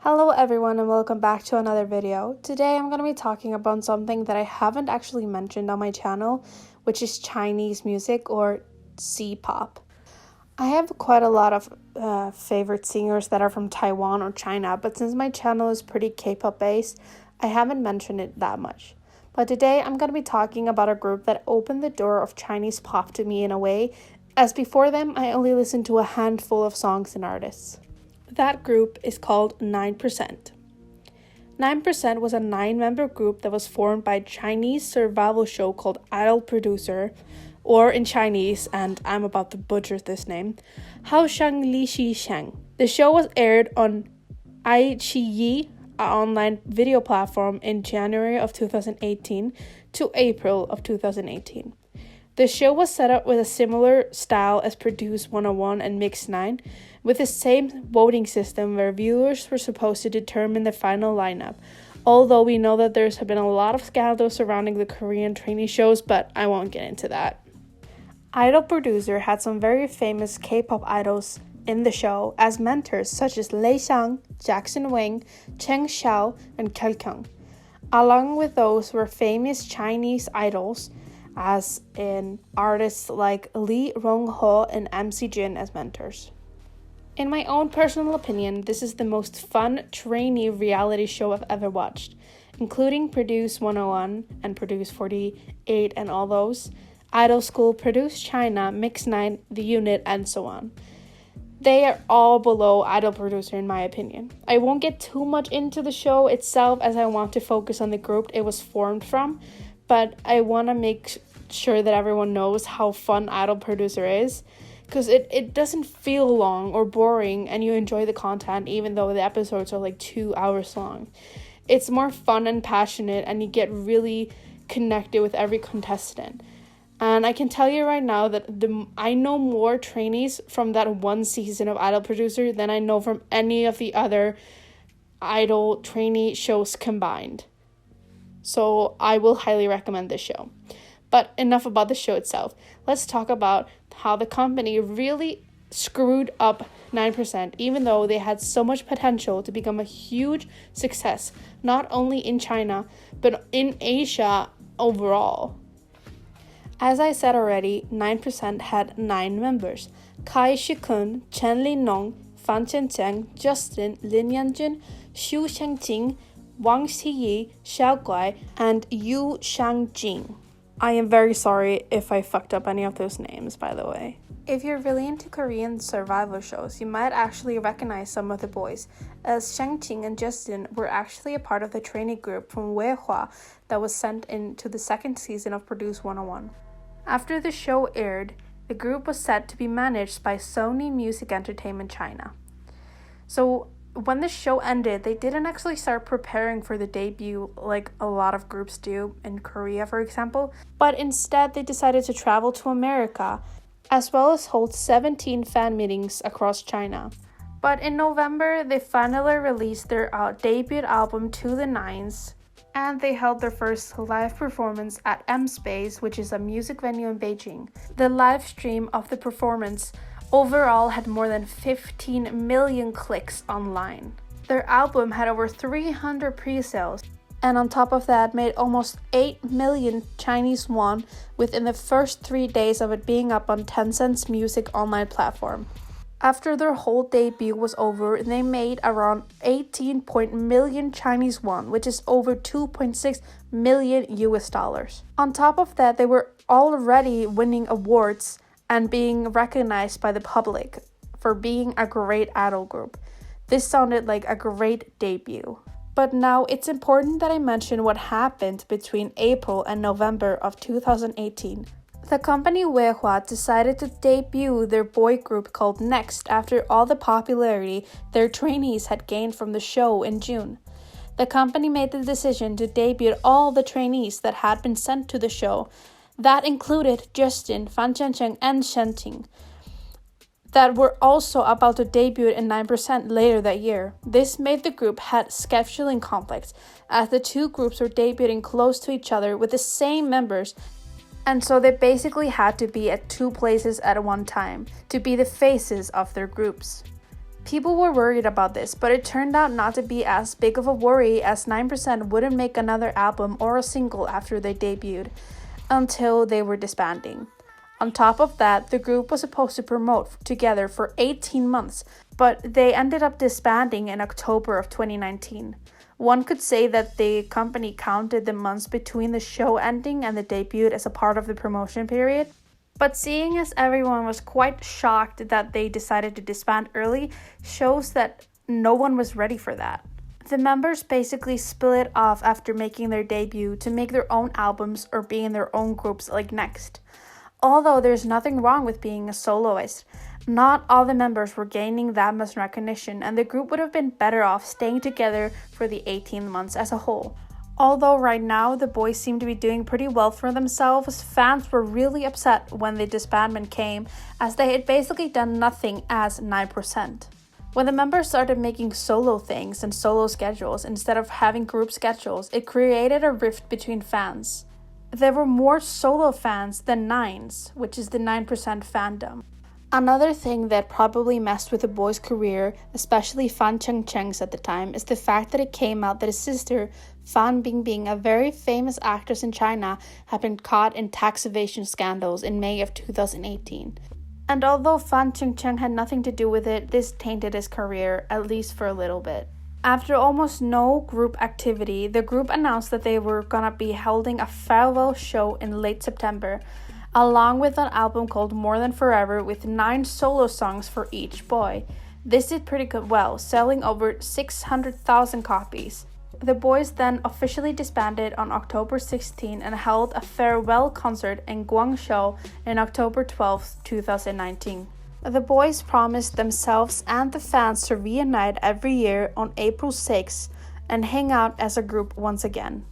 Hello everyone and welcome back to another video. Today I'm going to be talking about something that I haven't actually mentioned on my channel, which is Chinese music or C-pop. I have quite a lot of favorite singers that are from Taiwan or China, but since my channel is pretty K-pop based, I haven't mentioned it that much. But today I'm going to be talking about a group that opened the door of Chinese pop to me in a way, as before them I only listened to a handful of songs and artists. That group is called 9%. 9% was a 9-member group that was formed by a Chinese survival show called Idol Producer, or in Chinese, and I'm about to butcher this name, Hao Shang Li Xi Shang. The show was aired on iQIYI, an online video platform, in January of 2018 to April of 2018. The show was set up with a similar style as Produce 101 and Mix 9, with the same voting system where viewers were supposed to determine the final lineup, although we know that there's been a lot of scandals surrounding the Korean trainee shows, but I won't get into that. Idol Producer had some very famous K-pop idols in the show as mentors, such as Lei Xiang, Jackson Wang, Cheng Xiao, and Kyung. Along with those were famous Chinese idols, as in artists like Lee Rong-ho and MC Jin as mentors. In my own personal opinion, this is the most fun trainee reality show I've ever watched, including Produce 101 and Produce 48 and all those, Idol School, Produce China, Mix 9, The Unit, and so on. They are all below Idol Producer in my opinion. I won't get too much into the show itself as I want to focus on the group it was formed from, but I want to make sure that everyone knows how fun Idol Producer is, because it doesn't feel long or boring and you enjoy the content even though the episodes are like 2 hours long. It's more fun and passionate and you get really connected with every contestant. And I can tell you right now that I know more trainees from that one season of Idol Producer than I know from any of the other Idol trainee shows combined. So I will highly recommend this show. But enough about the show itself. Let's talk about how the company really screwed up 9%, even though they had so much potential to become a huge success, not only in China, but in Asia overall. As I said already, 9% had 9 members: Kai Shikun, Chen Linong, Fan Chencheng, Justin, Lin Yanjun, Xu Xiangjing, Wang Xiyi, Xiao Guai, and Yu Shangjing. I am very sorry if I fucked up any of those names, by the way. If you're really into Korean survival shows, you might actually recognize some of the boys, as Xiangqing and Justin were actually a part of the trainee group from Weihua that was sent into the second season of Produce 101. After the show aired, the group was set to be managed by Sony Music Entertainment China. So when the show ended, they didn't actually start preparing for the debut like a lot of groups do in Korea, for example, but instead they decided to travel to America, as well as hold 17 fan meetings across China. But in November, they finally released their debut album To the Nines, and they held their first live performance at M Space, which is a music venue in Beijing. The live stream of the performance overall had more than 15 million clicks online. Their album had over 300 pre-sales, and on top of that made almost 8 million Chinese yuan within the first 3 days of it being up on Tencent's music online platform. After their whole debut was over, they made around 18 million Chinese yuan, which is over 2.6 million US dollars. On top of that, they were already winning awards and being recognized by the public for being a great idol group. This sounded like a great debut. But now it's important that I mention what happened between April and November of 2018. The company Weihua decided to debut their boy group called Next after all the popularity their trainees had gained from the show in June. The company made the decision to debut all the trainees that had been sent to the show. That included Justin, Fan Chencheng, and Shenting, that were also about to debut in 9% later that year. This made the group had scheduling conflicts, as the two groups were debuting close to each other with the same members, and so they basically had to be at 2 places at one time to be the faces of their groups. People were worried about this, but it turned out not to be as big of a worry, as 9% wouldn't make another album or a single after they debuted until they were disbanding. On top of that, the group was supposed to promote together for 18 months, but they ended up disbanding in October of 2019. One could say that the company counted the months between the show ending and the debut as a part of the promotion period. But seeing as everyone was quite shocked that they decided to disband early, shows that no one was ready for that. The members basically split off after making their debut to make their own albums or be in their own groups like next. Although there's nothing wrong with being a soloist, not all the members were gaining that much recognition, and the group would have been better off staying together for the 18 months as a whole. Although right now the boys seem to be doing pretty well for themselves, fans were really upset when the disbandment came, as they had basically done nothing as 9%. When the members started making solo things and solo schedules instead of having group schedules, it created a rift between fans. There were more solo fans than nines, which is the 9% fandom. Another thing that probably messed with the boy's career, especially Fan Cheng's at the time, is the fact that it came out that his sister, Fan Bingbing, a very famous actress in China, had been caught in tax evasion scandals in May of 2018. And although Fan Cheng had nothing to do with it, this tainted his career, at least for a little bit. After almost no group activity, the group announced that they were gonna be holding a farewell show in late September, along with an album called More Than Forever with 9 solo songs for each boy. This did pretty good well, selling over 600,000 copies. The boys then officially disbanded on October 16 and held a farewell concert in Guangzhou on October 12, 2019. The boys promised themselves and the fans to reunite every year on April 6 and hang out as a group once again.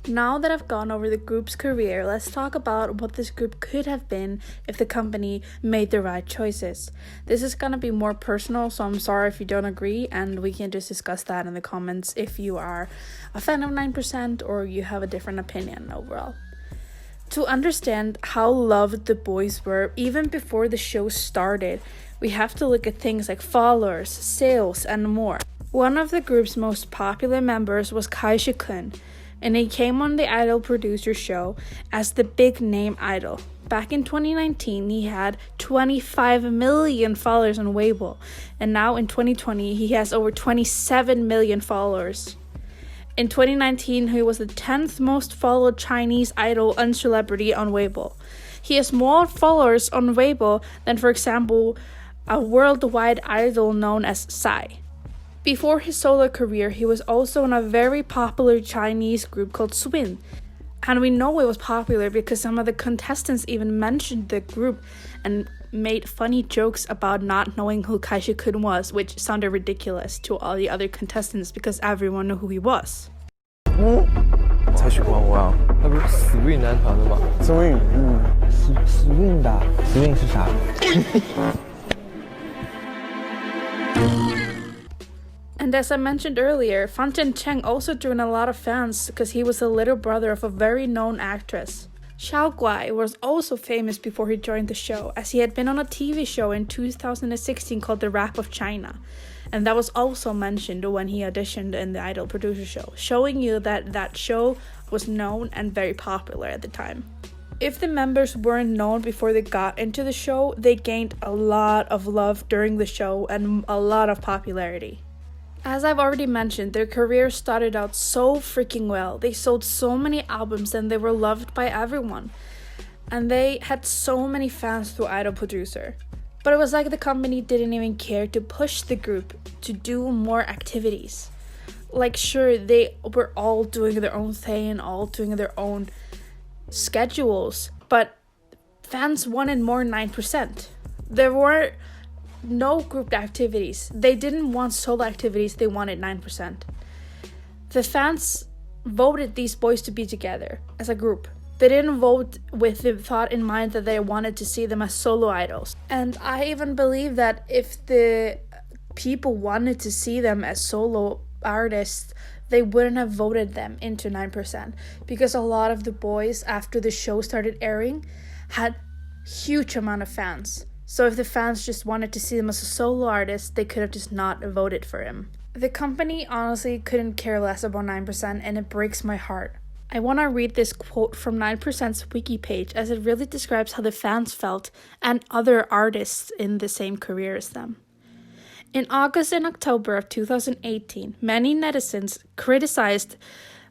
Now that I've gone over the group's career, let's talk about what this group could have been if the company made the right choices. This is gonna be more personal, so I'm sorry if you don't agree, and we can just discuss that in the comments if you are a fan of 9% or you have a different opinion overall. To understand how loved the boys were even before the show started, we have to look at things like followers, sales, and more. One of the group's most popular members was Kai Shi-kun, and he came on the Idol producer show as the big name idol. Back in 2019, he had 25 million followers on Weibo, and now in 2020, he has over 27 million followers. In 2019, he was the 10th most followed Chinese idol and celebrity on Weibo. He has more followers on Weibo than, for example, a worldwide idol known as Psy. Before his solo career, he was also in a very popular Chinese group called Swin. And we know it was popular because some of the contestants even mentioned the group and made funny jokes about not knowing who Kai Shi-kun was, which sounded ridiculous to all the other contestants because everyone knew who he was. 蔡徐坤，哇，他不是 Swing 男团的吗 ？Swing， ，Swing 的 ，Swing 是啥？ And as I mentioned earlier, Fan Cheng also drew in a lot of fans because he was the little brother of a very known actress. Xiao Guai was also famous before he joined the show, as he had been on a TV show in 2016 called The Rap of China. And that was also mentioned when he auditioned in the Idol producer show, showing you that that show was known and very popular at the time. If the members weren't known before they got into the show, they gained a lot of love during the show and a lot of popularity. As I've already mentioned, their career started out so freaking well. They sold so many albums and they were loved by everyone. And they had so many fans through Idol Producer. But it was like the company didn't even care to push the group to do more activities. Like, sure, they were all doing their own thing, all doing their own schedules, but fans wanted more 9%. There were no group activities. They didn't want solo activities, they wanted 9%. The fans voted these boys to be together as a group. They didn't vote with the thought in mind that they wanted to see them as solo idols. And I even believe that if the people wanted to see them as solo artists, they wouldn't have voted them into 9%, because a lot of the boys, after the show started airing, had huge amount of fans. So if the fans just wanted to see him as a solo artist, they could have just not voted for him. The company honestly couldn't care less about 9%, and it breaks my heart. I want to read this quote from 9%'s wiki page, as it really describes how the fans felt and other artists in the same career as them. In August and October of 2018, many netizens criticized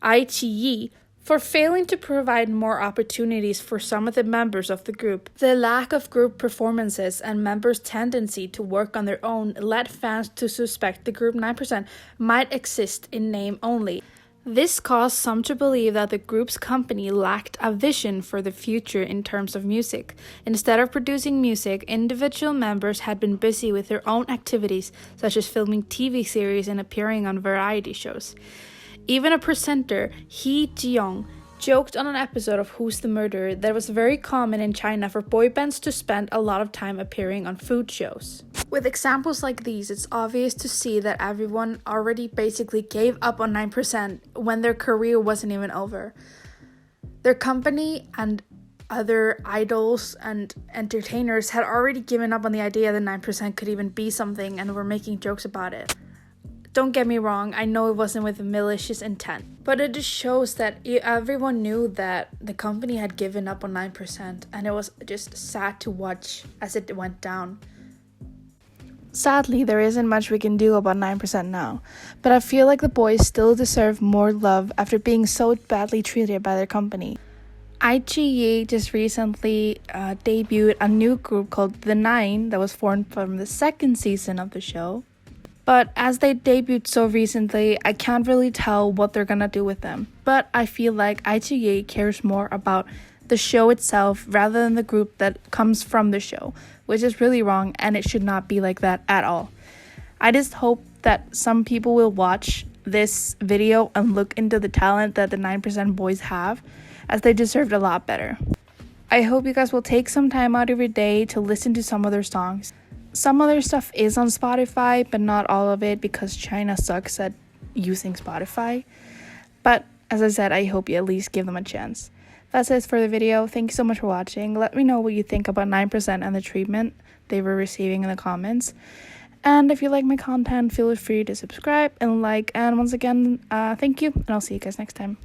iQIYI for failing to provide more opportunities for some of the members of the group. The lack of group performances and members' tendency to work on their own led fans to suspect the group 9% might exist in name only. This caused some to believe that the group's company lacked a vision for the future in terms of music. Instead of producing music, individual members had been busy with their own activities, such as filming TV series and appearing on variety shows. Even a presenter, Hee Ji-young, joked on an episode of Who's the Murderer that it was very common in China for boy bands to spend a lot of time appearing on food shows. With examples like these, it's obvious to see that everyone already basically gave up on 9% when their career wasn't even over. Their company and other idols and entertainers had already given up on the idea that 9% could even be something and were making jokes about it. Don't get me wrong, I know it wasn't with malicious intent, but it just shows that everyone knew that the company had given up on 9%, and it was just sad to watch as it went down. Sadly, there isn't much we can do about 9% now, but I feel like the boys still deserve more love after being so badly treated by their company. iQIYI just recently debuted a new group called The Nine that was formed from the second season of the show. But as they debuted so recently, I can't really tell what they're gonna do with them. But I feel like iQIYI cares more about the show itself rather than the group that comes from the show, which is really wrong, and it should not be like that at all. I just hope that some people will watch this video and look into the talent that the 9% boys have, as they deserved a lot better. I hope you guys will take some time out of your day to listen to some of their songs. Some other stuff is on Spotify, but not all of it because China sucks at using Spotify. But as I said, I hope you at least give them a chance. That's it for the video. Thank you so much for watching. Let me know what you think about 9% and the treatment they were receiving in the comments. And if you like my content, feel free to subscribe and like. And once again, thank you, and I'll see you guys next time.